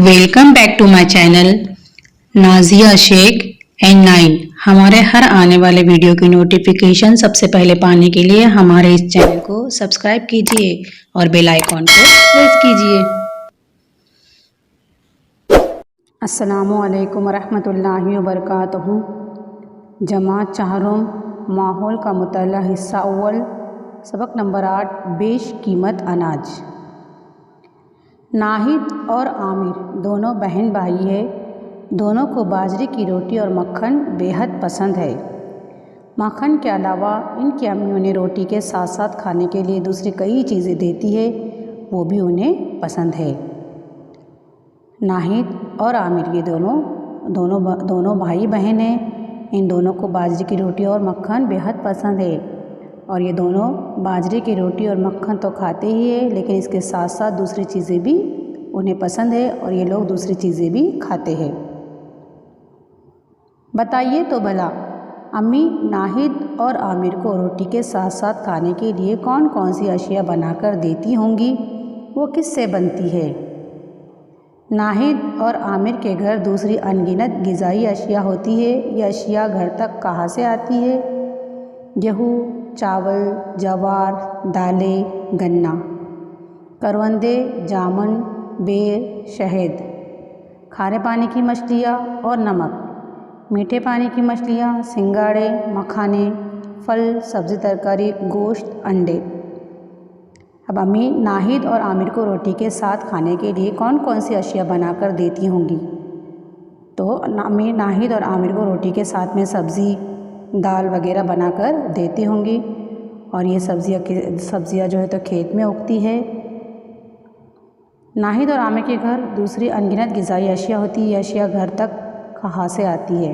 Welcome back to my channel Nazia Shaikh and 9। हमारे हर आने वाले वीडियो की नोटिफिकेशन सबसे पहले पाने के लिए हमारे इस चैनल को सब्सक्राइब कीजिए और बेल आइकॉन को प्रेस कीजिए। अस्सलामु अलैकुम वरहमतुल्लाहि वबरकातुहू। जमात चाहरों माहौल का मुतल्ला हिस्सा अव्वल सबक नंबर 8 बेशकीमत अनाज। नाहिद और आमिर दोनों बहन भाई है। दोनों को बाजरे की रोटी और मक्खन बेहद पसंद है। मक्खन के अलावा इनकी अम्मी उन्हें रोटी के साथ साथ खाने के लिए दूसरी कई चीज़ें देती है, वो भी उन्हें पसंद है। नाहिद और आमिर ये दोनों भाई बहन हैं। इन दोनों को बाजरे की रोटी और मक्खन बेहद पसंद है और ये दोनों बाजरे की रोटी और मक्खन तो खाते ही है, लेकिन इसके साथ साथ दूसरी चीज़ें भी उन्हें पसंद है और ये लोग दूसरी चीज़ें भी खाते हैं। बताइए तो भला अम्मी नाहिद और आमिर को रोटी के साथ साथ खाने के लिए कौन कौन सी अशिया बनाकर देती होंगी, वो किससे बनती है? नाहिद और आमिर के घर दूसरी अनगिनत ग़िज़ाई अशिया होती है। ये अशिया घर तक कहाँ से आती है? गेहूँ, चावल, जवार, दालें, गन्ना, करवंदे, जामुन, बेर, शहद, खारे पानी की मछलियाँ और नमक, मीठे पानी की मछलियाँ, सिंगाड़े, मखाने, फल, सब्ज़ी, तरकारी, गोश्त, अंडे। अब अम्मी नाहिद और आमिर को रोटी के साथ खाने के लिए कौन कौन सी अशिया बनाकर देती होंगी? तो अम्मी नाहिद और आमिर को रोटी के साथ में सब्ज़ी, दाल वगैरह बनाकर देती होंगी और ये सब्ज़ियाँ जो है तो खेत में उगती है। नाहिद और आमिर के घर दूसरी अनगिनत ग़िज़ाई अशिया होती है। ये अशिया घर तक कहाँ से आती है?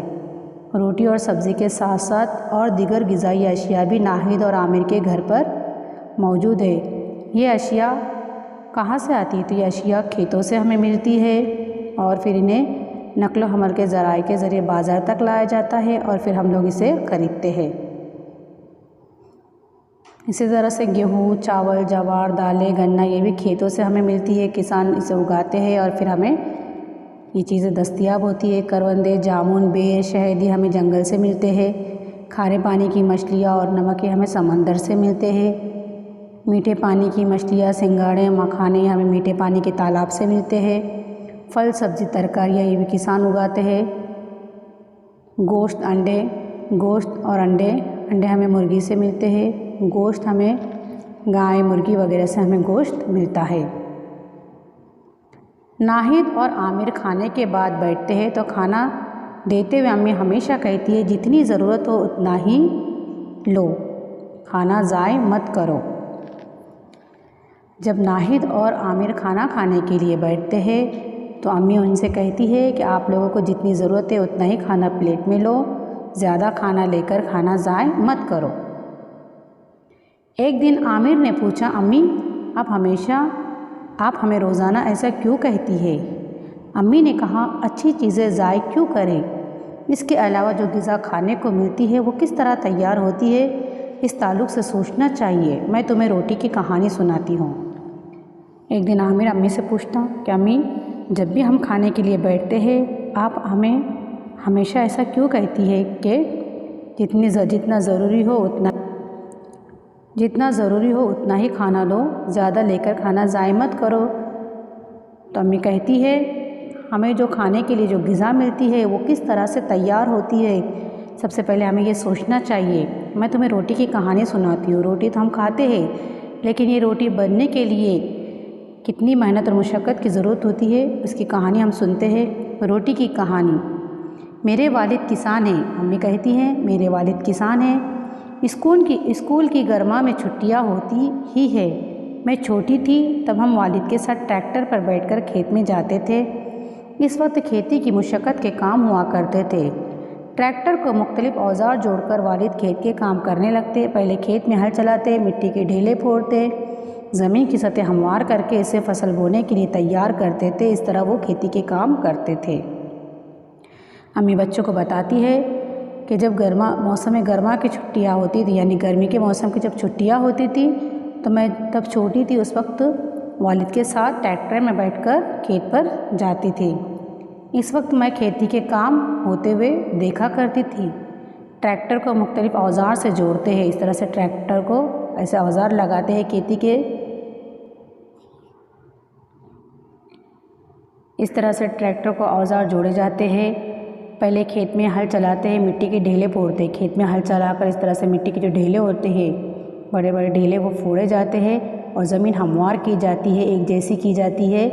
रोटी और सब्ज़ी के साथ साथ और दीगर ग़िज़ाई अशिया भी नाहिद और आमिर के घर पर मौजूद है। ये अशिया कहाँ से आती है? तो ये अशिया खेतों से हमें मिलती है और फिर इन्हें नक़्ल हमल के ज़राए के ज़रिए बाज़ार तक लाया जाता है और फिर हम लोग इसे ख़रीदते हैं। इसी तरह से गेहूँ, चावल, जवार, दालें, गन्ना ये भी खेतों से हमें मिलती है। किसान इसे उगाते हैं और फिर हमें ये चीज़ें दस्तयाब होती है। करवंदे, जामुन, बेर, शहद ये हमें जंगल से मिलते हैं। खारे पानी की मछलियाँ और नमक ये हमें समंदर से मिलते हैं। मीठे पानी की मछलियाँ, सिंगाड़े, मखाने हमें मीठे पानी के तालाब से मिलते हैं। फल, सब्ज़ी, तरकारियाँ ये भी किसान उगाते हैं। गोश्त, अंडे, गोश्त और अंडे हमें मुर्गी से मिलते हैं। गोश्त हमें गाय, मुर्गी वगैरह से हमें गोश्त मिलता है। नाहिद और आमिर खाने के बाद बैठते हैं तो खाना देते हुए अम्मी हमेशा कहती है, जितनी ज़रूरत हो उतना ही लो, खाना ज़ाय मत करो। जब नाहिद और आमिर खाना खाने के लिए बैठते हैं तो अम्मी उनसे कहती है कि आप लोगों को जितनी ज़रूरत है उतना ही खाना प्लेट में लो, ज़्यादा खाना लेकर खाना ज़ाय मत करो। एक दिन आमिर ने पूछा, अम्मी आप हमें रोज़ाना ऐसा क्यों कहती है? अम्मी ने कहा, अच्छी चीज़ें ज़ाय क्यों करें? इसके अलावा जो ग़िज़ा खाने को मिलती है वो किस तरह तैयार होती है, इस ताल्लुक़ से सोचना चाहिए। मैं तुम्हें रोटी की कहानी सुनाती हूँ। एक दिन आमिर अम्मी से पूछता कि अम्मी, जब भी हम खाने के लिए बैठते हैं आप हमें हमेशा ऐसा क्यों कहती है कि जितना ज़रूरी हो उतना ही खाना लो, ज़्यादा लेकर खाना ज़ाय मत करो। तो अम्मी कहती है, हमें जो खाने के लिए जो ग़िज़ा मिलती है वो किस तरह से तैयार होती है, सबसे पहले हमें ये सोचना चाहिए। मैं तुम्हें रोटी की कहानी सुनाती हूँ। रोटी तो हम खाते हैं, लेकिन ये रोटी बनने के लिए कितनी मेहनत और मुशक्क़त की ज़रूरत होती है, उसकी कहानी हम सुनते हैं। रोटी की कहानी। मेरे वालिद किसान हैं। अम्मी कहती हैं, मेरे वालिद किसान हैं। स्कूल की गर्मा में छुट्टियां होती ही है। मैं छोटी थी तब हम वालिद के साथ ट्रैक्टर पर बैठकर खेत में जाते थे। इस वक्त खेती की मुशक्क़त के काम हुआ करते थे। ट्रैक्टर को मुख्तलिफ औजार जोड़कर वालिद खेत के काम करने लगते। पहले खेत में हल चलाते, मिट्टी के ढेले फोड़ते, ज़मीन की सतह हमवार करके इसे फसल बोने के लिए तैयार करते थे। इस तरह वो खेती के काम करते थे। अम्मी बच्चों को बताती है कि जब मौसम गर्मा की छुट्टियाँ होती थी, यानी गर्मी के मौसम की जब छुट्टियाँ होती थी तो मैं तब छोटी थी, उस वक्त वालिद के साथ ट्रैक्टर में बैठकर खेत पर जाती थी। इस वक्त मैं खेती के काम होते हुए देखा करती थी। ट्रैक्टर को मुख्तलिफ औजार से जोड़ते हैं, इस तरह से ट्रैक्टर को ऐसे औजार लगाते हैं खेती के, इस तरह से ट्रैक्टर को औजार जोड़े जाते हैं। पहले खेत में हल चलाते हैं, मिट्टी के ढेले फोड़ते हैं। खेत में हल चलाकर इस तरह से मिट्टी के जो ढेले होते हैं, बड़े बड़े ढेले, वो फोड़े जाते हैं और ज़मीन हमवार की जाती है, एक जैसी की जाती है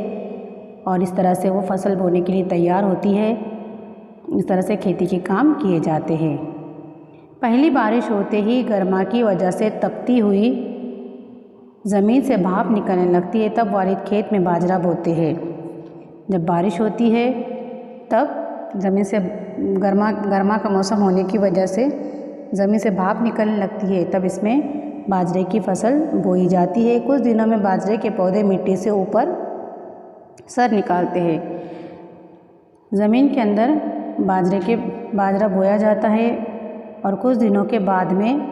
और इस तरह से वो फसल बोने के लिए तैयार होती है। इस तरह से खेती के काम किए जाते हैं। पहली बारिश होते ही गर्मा की वजह से तपती हुई ज़मीन से भाप निकलने लगती है, तब वालिद खेत में बाजरा बोते हैं। जब बारिश होती है तब ज़मीन से गर्मा का मौसम होने की वजह से ज़मीन से भाप निकलने लगती है, तब इसमें बाजरे की फसल बोई जाती है। कुछ दिनों में बाजरे के पौधे मिट्टी से ऊपर सर निकालते हैं। ज़मीन के अंदर बाजरा बोया जाता है और कुछ दिनों के बाद में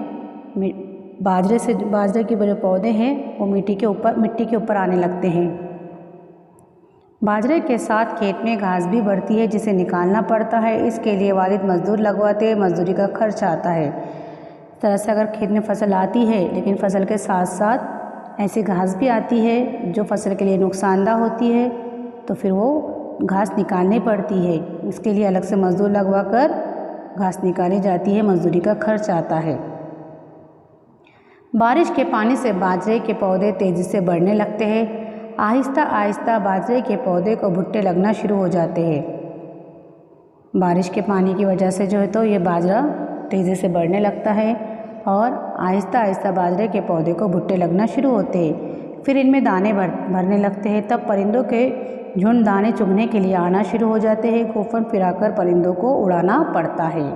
बाजरे के बड़े पौधे हैं वो मिट्टी के ऊपर आने लगते हैं। बाजरे के साथ खेत में घास भी बढ़ती है जिसे निकालना पड़ता है। इसके लिए वालिद मज़दूर लगवाते हैं, मजदूरी का खर्च आता है। इस तरह से अगर खेत में फसल आती है लेकिन फसल के साथ साथ ऐसी घास भी आती है जो फसल के लिए नुकसानदा होती है, तो फिर वो घास निकालनी पड़ती है। इसके लिए अलग से मज़दूर लगवा कर घास निकाली जाती है, मजदूरी का खर्च आता है। बारिश के पानी से बाजरे के पौधे तेज़ी से बढ़ने लगते हैं। आहिस्ता आहिस्ता बाजरे के पौधे को भुट्टे लगना शुरू हो जाते हैं। बारिश के पानी की वजह से जो है तो ये बाजरा तेज़ी से बढ़ने लगता है और आहिस्ता आहिस्ता बाजरे के पौधे को भुट्टे लगना शुरू होते हैं। फिर इनमें दाने भरने लगते हैं। तब परिंदों के झुंड दाने चुगने के लिए आना शुरू हो जाते हैं। घूंफन फिराकर परिंदों को उड़ाना पड़ता है।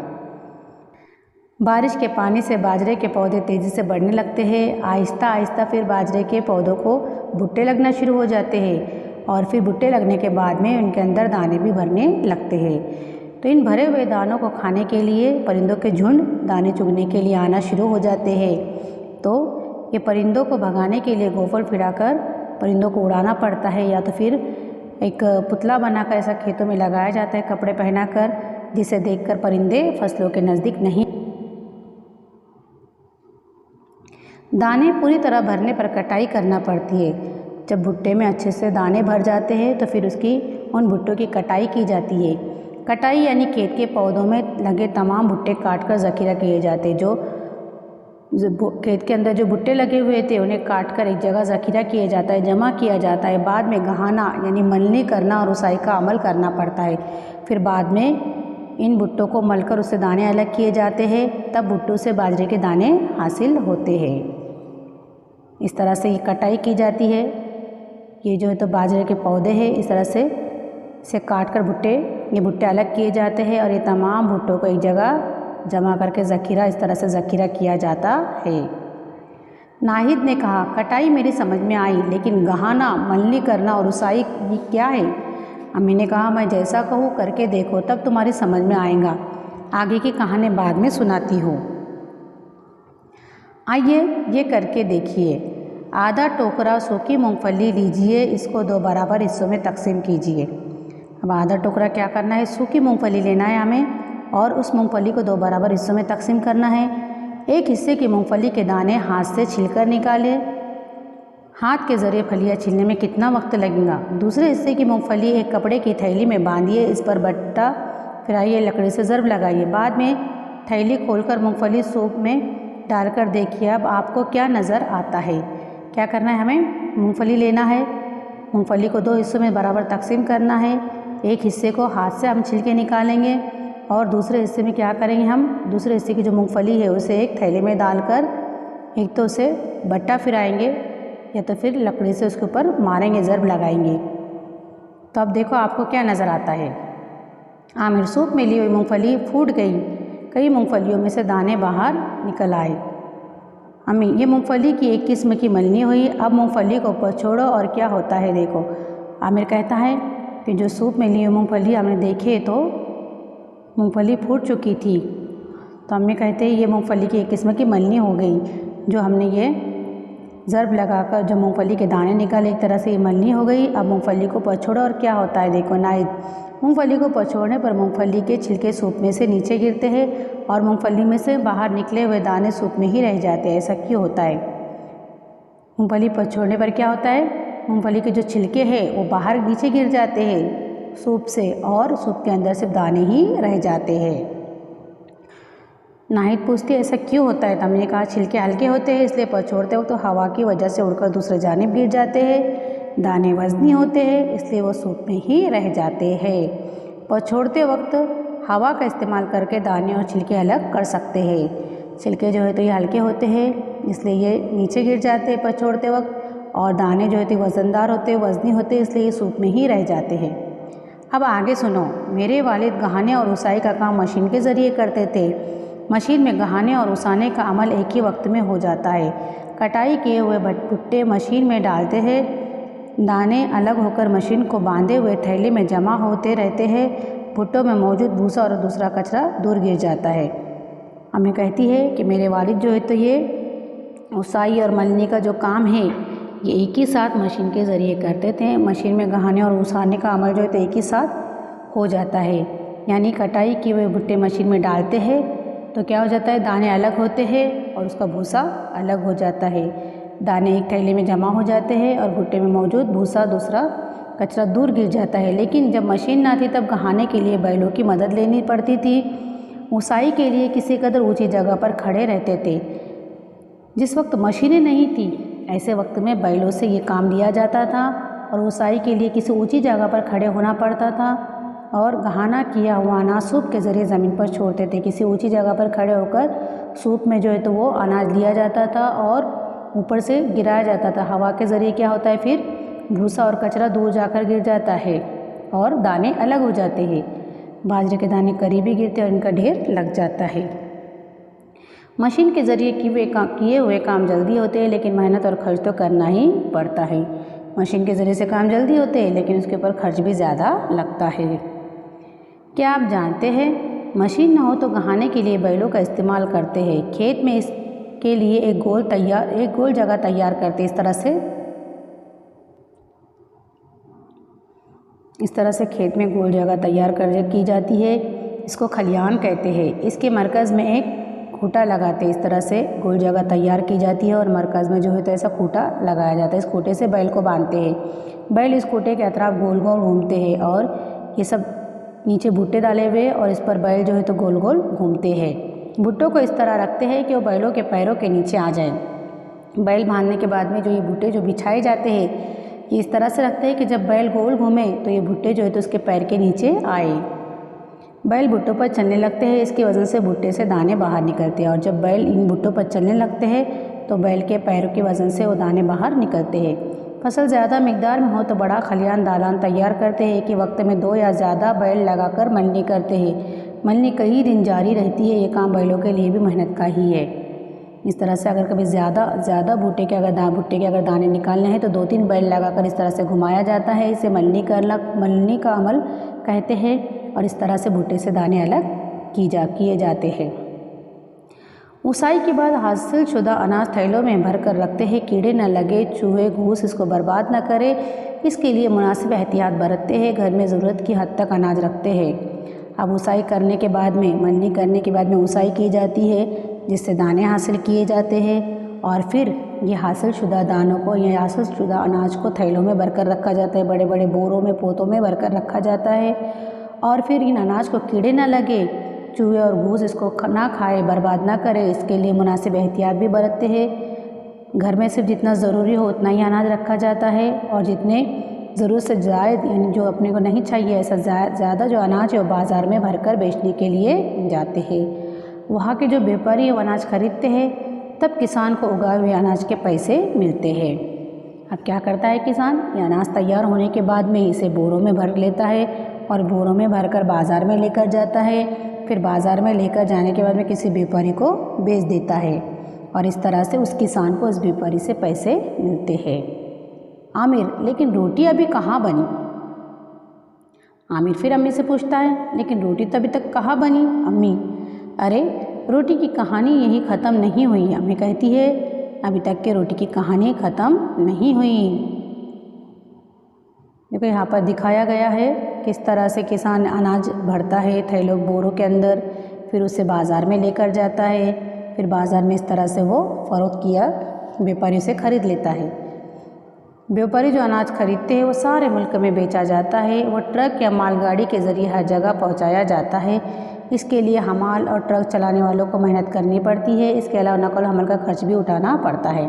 बारिश के पानी से बाजरे के पौधे तेज़ी से बढ़ने लगते हैं। आहिस्ता आहिस्ता फिर बाजरे के पौधों को भुट्टे लगना शुरू हो जाते हैं और फिर भुट्टे लगने के बाद में उनके अंदर दाने भी भरने लगते हैं। तो इन भरे हुए दानों को खाने के लिए परिंदों के झुंड दाने चुगने के लिए आना शुरू हो जाते हैं। तो ये परिंदों को भगाने के लिए घोंफल फिराकर परिंदों को उड़ाना पड़ता है, या तो फिर एक पुतला बनाकर ऐसा खेतों में लगाया जाता है कपड़े पहनाकर, जिसे देखकर परिंदे फसलों के नज़दीक नहीं। दाने पूरी तरह भरने पर कटाई करना पड़ती है। जब भुट्टे में अच्छे से दाने भर जाते हैं तो फिर उन भुट्टों की कटाई की जाती है। कटाई यानी खेत के पौधों में लगे तमाम भुट्टे काटकर ज़ख़ीरा किए जाते। जो खेत के अंदर जो भुट्टे लगे हुए थे उन्हें काटकर एक जगह ज़ख़ीरा किया जाता है, जमा किया जाता है। बाद में गहाना यानी मलनी करना और उसाई का अमल करना पड़ता है। फिर बाद में इन भुट्टों को मलकर उससे दाने अलग किए जाते हैं, तब भुट्टों से बाजरे के दाने हासिल होते हैं। इस तरह से ये कटाई की जाती है। ये जो है तो बाजरे के पौधे हैं, इस तरह से इसे काट कर भुट्टे अलग किए जाते हैं और ये तमाम भुट्टों को एक जगह जमा करके ज़ख़ीरा, इस तरह से ज़ख़ीरा किया जाता है। नाहिद ने कहा, कटाई मेरी समझ में आई, लेकिन गहाना, मलनी करना और उसाई ये क्या है? अम्मी ने कहा, मैं जैसा कहूँ करके देखो, तब तुम्हारी समझ में आएगा। आगे की कहानी बाद में सुनाती हूँ। आइए ये करके देखिए। आधा टोकरा सूखी मूंगफली लीजिए, इसको 2 बराबर हिस्सों में तकसीम कीजिए। अब आधा टोकरा क्या करना है, सूखी मूंगफली लेना है हमें और उस मूंगफली को 2 बराबर हिस्सों में तकसीम करना है। एक हिस्से की मूंगफली के दाने हाथ से छिलकर निकालें। हाथ के ज़रिए फलियाँ छीलने में कितना वक्त लगेगा। दूसरे हिस्से की मूंगफली एक कपड़े की थैली में बांधिए, इस पर बट्टा फिराइए, लकड़ी से ज़र्ब लगाइए। बाद में थैली खोलकर मूंगफली सूप में डालकर देखिए। अब आपको क्या नज़र आता है। क्या करना है, हमें मूंगफली लेना है, मूंगफली को 2 हिस्सों में बराबर तकसीम करना है। एक हिस्से को हाथ से हम छिलके निकालेंगे और दूसरे हिस्से में क्या करेंगे, हम दूसरे हिस्से की जो मूंगफली है उसे एक थैले में डालकर एक तो उसे बट्टा फिराएंगे या तो फिर लकड़ी से उसके ऊपर मारेंगे, ज़र्ब लगाएंगे। तो अब देखो आपको क्या नज़र आता है। आमिर सूप में ली हुई मूंगफली फूट गई, कई मूंगफलियों में से दाने बाहर निकल आए। अम्मी, ये मूंगफली की एक किस्म की मलनी हुई, अब मूंगफली को ऊपर छोड़ो और क्या होता है देखो। आमिर कहता है कि जो सूप में ली हुई मूंगफली हमने देखे तो मूंगफली फूट चुकी थी। तो अम्मी कहते हैं ये मूंगफली की एक किस्म की मलनी हो गई जो हमने ये ज़र्ब लगाकर जो मूंगफली के दाने निकाले, एक तरह से ये मलनी हो गई। अब मूंगफली को पछोड़ा और क्या होता है देखो नाहिद, मूंगफली को पछोड़ने पर मूंगफली के छिलके सूप में से नीचे गिरते हैं और मूंगफली में से बाहर निकले हुए दाने सूप में ही रह जाते हैं। ऐसा क्यों होता है? मूंगफली पछोड़ने पर क्या होता है, मूंगफली के जो छिलके हैं वो बाहर नीचे गिर जाते हैं सूप से और सूप के अंदर सिर्फ दाने ही रह जाते हैं। नाहिद पूछती है ऐसा क्यों होता है? तो हमने कहा छिलके हल्के होते हैं इसलिए पछोड़ते वक्त तो हवा की वजह से उड़कर दूसरे जानिब गिर जाते हैं। दाने वजनी होते हैं इसलिए वो सूप में ही रह जाते हैं। पछोड़ते वक्त हवा का इस्तेमाल करके दाने और छिलके अलग कर सकते हैं। छिलके जो है तो ये हल्के होते हैं इसलिए ये नीचे गिर जाते हैं पछोड़ते वक्त, और दाने जो है तो वज़नदार होते हैं, वज़नी होते हैं, इसलिए ये सूप में ही रह जाते हैं। अब आगे सुनो, मेरे वालिद गहाने और उसाई का काम मशीन के ज़रिए करते थे। मशीन में गहाने और उसाने का अमल एक ही वक्त में हो जाता है। कटाई किए हुए भुट्टे मशीन में डालते हैं, दाने अलग होकर मशीन को बांधे हुए थैले में जमा होते रहते हैं। भुट्टों में मौजूद भूसा और दूसरा कचरा दूर गिर जाता है। हमें कहती है कि मेरे वालिद जो है तो ये उसाई और मलने का जो काम है ये एक ही साथ मशीन के ज़रिए करते थे। मशीन में गहाने और उसाने का अमल जो है तो एक ही साथ हो जाता है। यानी कटाई किए हुए भुट्टे मशीन में डालते हैं तो क्या हो जाता है, दाने अलग होते हैं और उसका भूसा अलग हो जाता है। दाने एक थैले में जमा हो जाते हैं और भुट्टे में मौजूद भूसा दूसरा कचरा दूर गिर जाता है। लेकिन जब मशीन ना थी तब गहाने के लिए बैलों की मदद लेनी पड़ती थी। उसाई के लिए किसी कदर ऊंची जगह पर खड़े रहते थे। जिस वक्त मशीनें नहीं थी ऐसे वक्त में बैलों से ये काम लिया जाता था और उसाई के लिए किसी ऊंची जगह पर खड़े होना पड़ता था और गहाना किया हुआ अनाज सूप के ज़रिए ज़मीन पर छोड़ते थे। किसी ऊंची जगह पर खड़े होकर सूप में जो है तो वो अनाज लिया जाता था और ऊपर से गिराया जाता था। हवा के ज़रिए क्या होता है, फिर भूसा और कचरा दूर जाकर गिर जाता है और दाने अलग हो जाते हैं। बाजरे के दाने करीब ही गिरते और इनका ढेर लग जाता है। मशीन के ज़रिए किए हुए काम जल्दी होते हैं लेकिन मेहनत और खर्च तो करना ही पड़ता है। मशीन के ज़रिए से काम जल्दी होते हैं लेकिन उसके ऊपर खर्च भी ज़्यादा लगता है। क्या आप जानते हैं मशीन ना हो तो गहाने के लिए बैलों का इस्तेमाल करते हैं। खेत में इसके लिए एक गोल जगह तैयार करते हैं। इस तरह से खेत में गोल जगह तैयार की जाती है। इसको खलियान कहते हैं। इसके मरकज़ में एक खूंटा लगाते हैं। इस तरह से गोल जगह तैयार की जाती है और मरकज़ में जो है तो ऐसा खूंटा लगाया जाता है। इस खूंटे से बैल को बांधते हैं। बैल इस खूंटे के अतराफ गोल गोल घूमते हैं और ये सब नीचे भुट्टे डाले हुए और इस पर बैल जो है तो गोल गोल घूमते हैं। भुट्टों को इस तरह रखते हैं कि वो बैलों के पैरों के नीचे आ जाए। बैल बांधने के बाद में जो ये भुट्टे जो बिछाए जाते हैं ये इस तरह से रखते हैं कि जब बैल गोल घूमे तो ये भुट्टे जो है तो उसके पैर के नीचे आए। बैल भुट्टों पर चलने लगते हैं, इसकी वजह से भुट्टे से दाने बाहर निकलते हैं और जब बैल इन भुट्टों पर चलने लगते हैं तो बैल के पैरों की वजह से वो दाने बाहर निकलते हैं। फसल ज़्यादा मिकदार में हो तो बड़ा खलियान दालान तैयार करते हैं। एक ही वक्त में 2 या ज़्यादा बैल लगाकर मलनी करते हैं। मलनी कई दिन जारी रहती है। ये काम बैलों के लिए भी मेहनत का ही है। इस तरह से अगर कभी ज़्यादा भुट्टे के अगर दाने निकालने हैं तो 2-3 बैल लगाकर इस तरह से घुमाया जाता है। इसे मलनी का अमल कहते हैं और इस तरह से भुट्टे से दाने अलग किए जाते हैं। उसाई के बाद हासिल शुदा अनाज थैलों में भरकर रखते हैं। कीड़े न लगे, चूहे घूस इसको बर्बाद न करे, इसके लिए मुनासिब एहतियात बरतते हैं। घर में ज़रूरत की हद तक अनाज रखते हैं। अब उसाई करने के बाद में मलनी करने के बाद में उसाई की जाती है जिससे दाने हासिल किए जाते हैं और फिर ये हासिल शुदा दानों को या हासिल शुदा अनाज को थैलों में भरकर रखा जाता है। बड़े बड़े बोरों में पोतों में भरकर रखा जाता है और फिर इन अनाज को कीड़े न लगे, चूहे और घूस इसको ना खाए, बर्बाद ना करे, इसके लिए मुनासिब एहतियात भी बरतते हैं। घर में सिर्फ जितना ज़रूरी हो उतना ही अनाज रखा जाता है और जितने ज़रूरत से ज़ायद यानी जो अपने को नहीं चाहिए ऐसा ज़्यादा जो अनाज है वो बाज़ार में भरकर बेचने के लिए जाते हैं। वहाँ के जो व्यापारी वो अनाज खरीदते हैं तब किसान को उगाए हुए अनाज के पैसे मिलते हैं। अब क्या करता है किसान, ये अनाज तैयार होने के बाद में इसे बोरों में भर लेता है और बोरों में भरकर बाज़ार में लेकर जाता है। फिर बाज़ार में लेकर जाने के बाद में किसी व्यापारी को बेच देता है और इस तरह से उस किसान को उस व्यापारी से पैसे मिलते हैं। आमिर, लेकिन रोटी अभी कहाँ बनी? आमिर फिर अम्मी से पूछता है, लेकिन रोटी तो अभी तक कहाँ बनी अम्मी? अरे रोटी की कहानी यही ख़त्म नहीं हुई। अम्मी कहती है, अभी तक के रोटी की कहानी ख़त्म नहीं हुई। देखो यहाँ पर दिखाया गया है किस तरह से किसान अनाज भरता है थैलों बोरों के अंदर, फिर उसे बाज़ार में लेकर जाता है, फिर बाज़ार में इस तरह से वो फ़रोख्त किया व्यापारी से ख़रीद लेता है। व्यापारी जो अनाज खरीदते हैं वो सारे मुल्क में बेचा जाता है, वो ट्रक या मालगाड़ी के ज़रिए हर जगह पहुंचाया जाता है। इसके लिए हमाल और ट्रक चलाने वालों को मेहनत करनी पड़ती है, इसके अलावा नकल हमल का खर्च भी उठाना पड़ता है।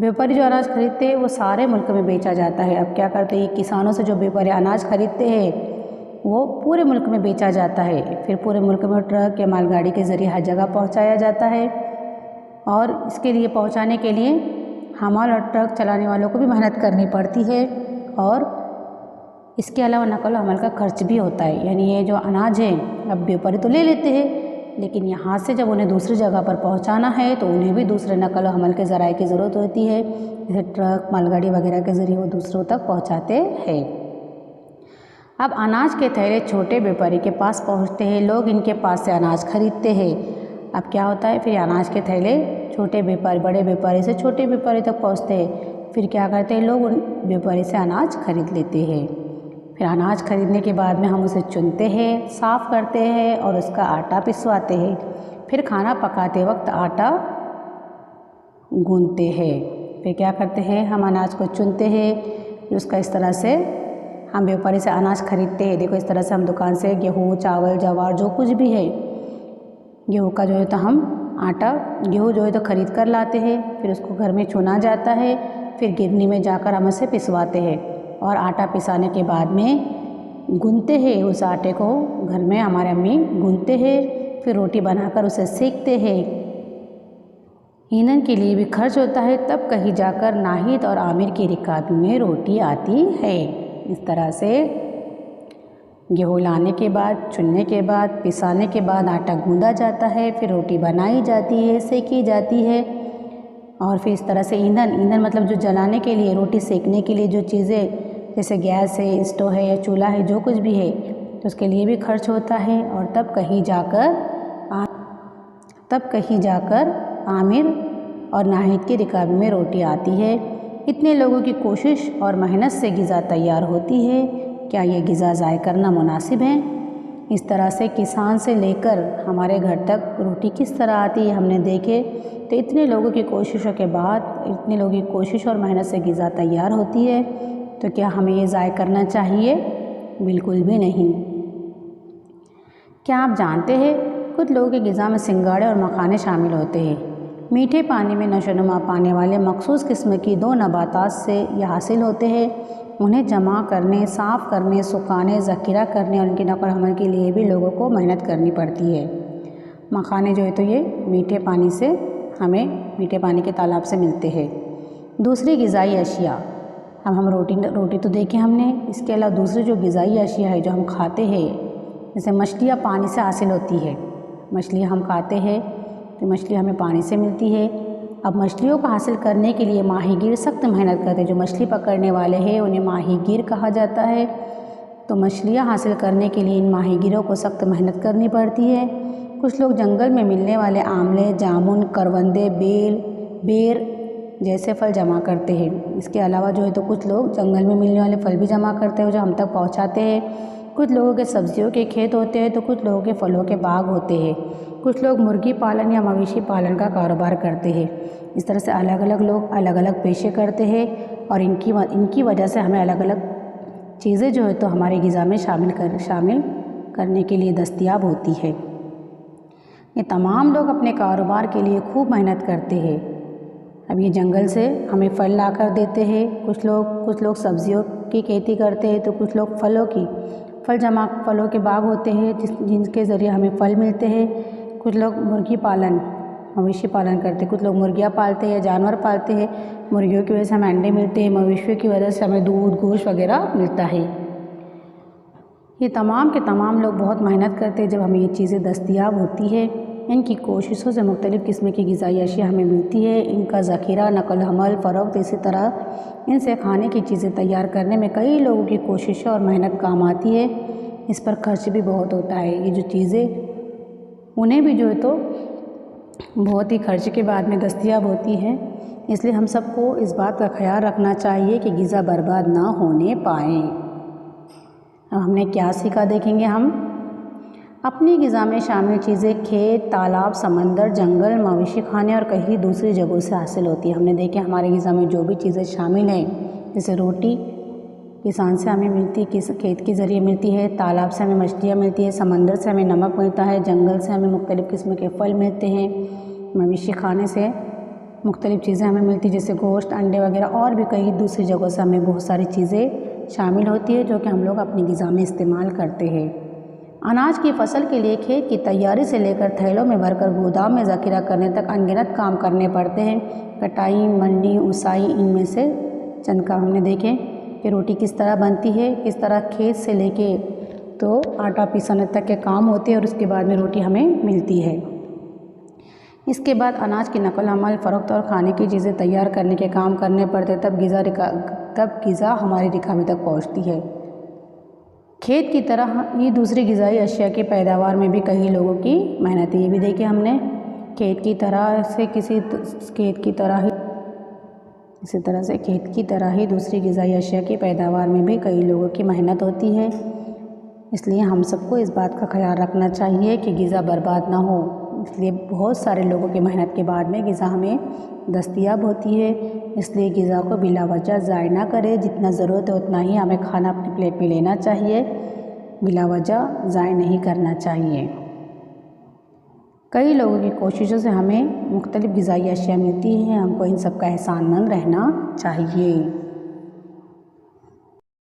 व्यापारी जो अनाज खरीदते हैं वो सारे मुल्क में बेचा जाता है। अब क्या करते हैं, किसानों से जो व्यापारी अनाज खरीदते हैं वो पूरे मुल्क में बेचा जाता है, फिर पूरे मुल्क में ट्रक या मालगाड़ी के ज़रिए हर जगह पहुँचाया जाता है। और इसके लिए पहुँचाने के लिए हमाल और ट्रक चलाने वालों को भी मेहनत करनी पड़ती है, और इसके अलावा नकल हमल का खर्च भी होता है। यानी ये जो अनाज है अब व्यापारी तो ले लेते हैं, लेकिन यहाँ से जब उन्हें दूसरी जगह पर पहुँचाना है तो उन्हें भी दूसरे नकल हमल के ज़राए की ज़रूरत होती है, जैसे ट्रक मालगाड़ी वगैरह के ज़रिए वो दूसरों तक पहुँचाते हैं। अब अनाज के थैले छोटे व्यापारी के पास पहुँचते हैं, लोग इनके पास से अनाज खरीदते हैं। अब क्या होता है, फिर अनाज के थैले छोटे व्यापारी बड़े व्यापारी से छोटे व्यापारी तक पहुँचते हैं। फिर क्या करते हैं, लोग उन व्यापारी से अनाज खरीद लेते हैं। फिर अनाज खरीदने के बाद में हम उसे चुनते हैं, साफ़ करते हैं और उसका आटा पिसवाते हैं। फिर खाना पकाते वक्त आटा गूंथते हैं। फिर क्या करते हैं, हम अनाज को चुनते हैं, उसका इस तरह से हम व्यापारी से अनाज खरीदते हैं। देखो इस तरह से हम दुकान से गेहूँ चावल जवार जो कुछ भी है, गेहूँ का जो है तो हम गेहूँ जो है तो ख़रीद कर लाते हैं, फिर उसको घर में चुना जाता है, फिर गिरनी में जाकर हम उसे पिसवाते हैं और आटा पिसाने के बाद में गूंथते हैं। उस आटे को घर में हमारे अम्मी गूंथते हैं, फिर रोटी बनाकर उसे सेकते हैं। ईंधन के लिए भी खर्च होता है, तब कहीं जाकर नाहिद और आमिर की रिकाबी में रोटी आती है। इस तरह से गेहूँ लाने के बाद, चुनने के बाद, पिसाने के बाद आटा गूंदा जाता है, फिर रोटी बनाई जाती है, सेकी जाती है। और फिर इस तरह से ईंधन मतलब जो जलाने के लिए, रोटी सेकने के लिए जो चीज़ें जैसे गैस है, स्टोव है या चूल्हा है, जो कुछ भी है तो उसके लिए भी खर्च होता है। और तब कहीं जाकर आमिर और नाहिद की रिकाबी में रोटी आती है। इतने लोगों की कोशिश और मेहनत से ग़िज़ा तैयार होती है, क्या ये ग़िज़ा ज़ाय करना मुनासिब है? इस तरह से किसान से लेकर हमारे घर तक रोटी किस तरह आती है हमने देखे। तो इतने लोगों की कोशिशों के बाद, इतने लोगों की कोशिश और मेहनत से ग़िज़ा तैयार होती है, तो क्या हमें ये ज़ाय करना चाहिए? बिल्कुल भी नहीं। क्या आप जानते हैं, कुछ लोगों की ग़िज़ा में सिंगाड़े और मखाने शामिल होते हैं। मीठे पानी में नशोनुमा पाने वाले मखसूस किस्म की 2 नबातात से ये हासिल होते हैं। उन्हें जमा करने, साफ़ करने, सुखाने, ज़ख़ीरा करने और उनकी नक़ल हमल के लिए भी लोगों को मेहनत करनी पड़ती है। मखाने जो है तो ये मीठे पानी से हमें मीठे पानी के तालाब से मिलते हैं। दूसरी ग़िज़ाई अशिया, अब हम रोटी तो देखें हमने, इसके अलावा दूसरी जो ग़िज़ाई अशिया है जो हम खाते हैं, जैसे मछलियाँ पानी से हासिल होती है। मछलियाँ हम खाते हैं तो मछली हमें पानी से मिलती है। अब मछलियों को हासिल करने के लिए माहीगीर सख्त मेहनत करते हैं। जो मछली पकड़ने वाले हैं उन्हें माहीगीर कहा जाता है। तो मछलियाँ हासिल करने के लिए इन माहीगीरों को सख्त मेहनत करनी पड़ती है। कुछ लोग जंगल में मिलने वाले आमले, जामुन, करवंदे, बेर जैसे फल जमा करते हैं। इसके अलावा जो है तो कुछ लोग जंगल में मिलने वाले फल भी जमा करते हैं जो हम तक पहुँचाते हैं। कुछ लोगों के सब्जियों के खेत होते हैं तो कुछ लोगों के फलों के बाग होते हैं। कुछ लोग मुर्गी पालन या मवेशी पालन का कारोबार करते हैं। इस तरह से अलग अलग लोग अलग अलग पेशे करते हैं और इनकी वजह से हमें अलग अलग चीज़ें जो है तो हमारे ग़िज़ा में शामिल करने के लिए दस्तयाब होती है। ये तमाम लोग अपने कारोबार के लिए खूब मेहनत करते हैं। अब ये जंगल से हमें फल ला कर देते हैं। कुछ लोग सब्जियों की खेती करते हैं तो कुछ लोग फलों के बाग होते हैं जिनके ज़रिए हमें फल मिलते हैं। कुछ लोग मुर्गी पालन मवेशी पालन करते हैं। कुछ लोग मुर्गियाँ पालते हैं, जानवर पालते हैं। मुर्गियों की वजह से हमें अंडे मिलते हैं, मवेशियों की वजह से हमें दूध गोश्त वगैरह मिलता है। ये तमाम के तमाम लोग बहुत मेहनत करते हैं जब हमें ये चीज़ें दस्तयाब होती है। इनकी कोशिशों से मुख्तलिफ़ किस्म की ग़िज़ाई अशिया हमें मिलती है। इनका ज़ख़ीरा, नक़ल हमल, फ़रोख्त, इसी तरह इनसे खाने की चीज़ें तैयार करने में कई लोगों की कोशिशें और मेहनत काम आती है। इस पर खर्च भी बहुत होता है। ये जो चीज़ें उन्हें भी जो है तो बहुत ही खर्च के बाद में दस्तयाब होती है। इसलिए हम सबको इस बात का ख्याल रखना चाहिए कि ग़िज़ा बर्बाद ना होने पाए। अब हमने क्या सीखा देखेंगे हम। अपनी ग़िज़ा में शामिल चीज़ें खेत, तालाब, समंदर, जंगल, मवेशी खाने और कई दूसरी जगहों से हासिल होती है। हमने देखे हमारे ग़िज़ा में जो भी चीज़ें शामिल हैं, जैसे रोटी किसान से हमें मिलती, खेत के ज़रिए मिलती है, तालाब से हमें मछलियाँ मिलती है, समंदर से हमें नमक मिलता है, जंगल से हमें मुख्तलिफ़ किस्म के फल मिलते हैं, मवेशी खाने से मुख्तलिफ़ चीज़ें हमें मिलती है जैसे गोश्त, अंडे वगैरह, और भी कई दूसरी जगहों से हमें बहुत सारी चीज़ें शामिल होती है जो कि हम लोग अपनी ग़िज़ा में इस्तेमाल करते हैं। अनाज की फसल के लिए खेत की तैयारी से लेकर थैलों में भरकर गोदाम में ज़ख़ीरा करने तक अनगिनत काम करने पड़ते हैं। कटाई, मंडी, उसाई, इनमें से चंद काम हमने देखे कि रोटी किस तरह बनती है, किस तरह खेत से लेके तो आटा पीसने तक के काम होते हैं और उसके बाद में रोटी हमें मिलती है। इसके बाद अनाज की नकल हमल, फ़रोख्त और खाने की चीज़ें तैयार करने के काम करने पड़ते, तब ग़िज़ा हमारी रिकाबी तक पहुँचती है। खेत की तरह ही दूसरी ग़िज़ाई अशिया की पैदावार में भी कई लोगों की मेहनत है। ये भी देखिए हमने, खेत की तरह से खेत की तरह ही दूसरी ग़िज़ाई अशिया की पैदावार में भी कई लोगों की मेहनत होती है। इसलिए हम सबको इस बात का ख्याल रखना चाहिए कि ग़िज़ा बर्बाद ना हो। इसलिए बहुत सारे लोगों की मेहनत के बाद में ग़िज़ा हमें दस्तयाब होती है। इसलिए ग़िज़ा को बिला वजह ज़ाय ना करें, जितना ज़रूरत है उतना ही हमें खाना अपनी प्लेट में लेना चाहिए, बिला वजह ज़ाय नहीं करना चाहिए। कई लोगों की कोशिशों से हमें मुख्तलिफ़ ग़िज़ाई अशिया मिलती हैं, हमको इन सब का एहसानमंद रहना चाहिए।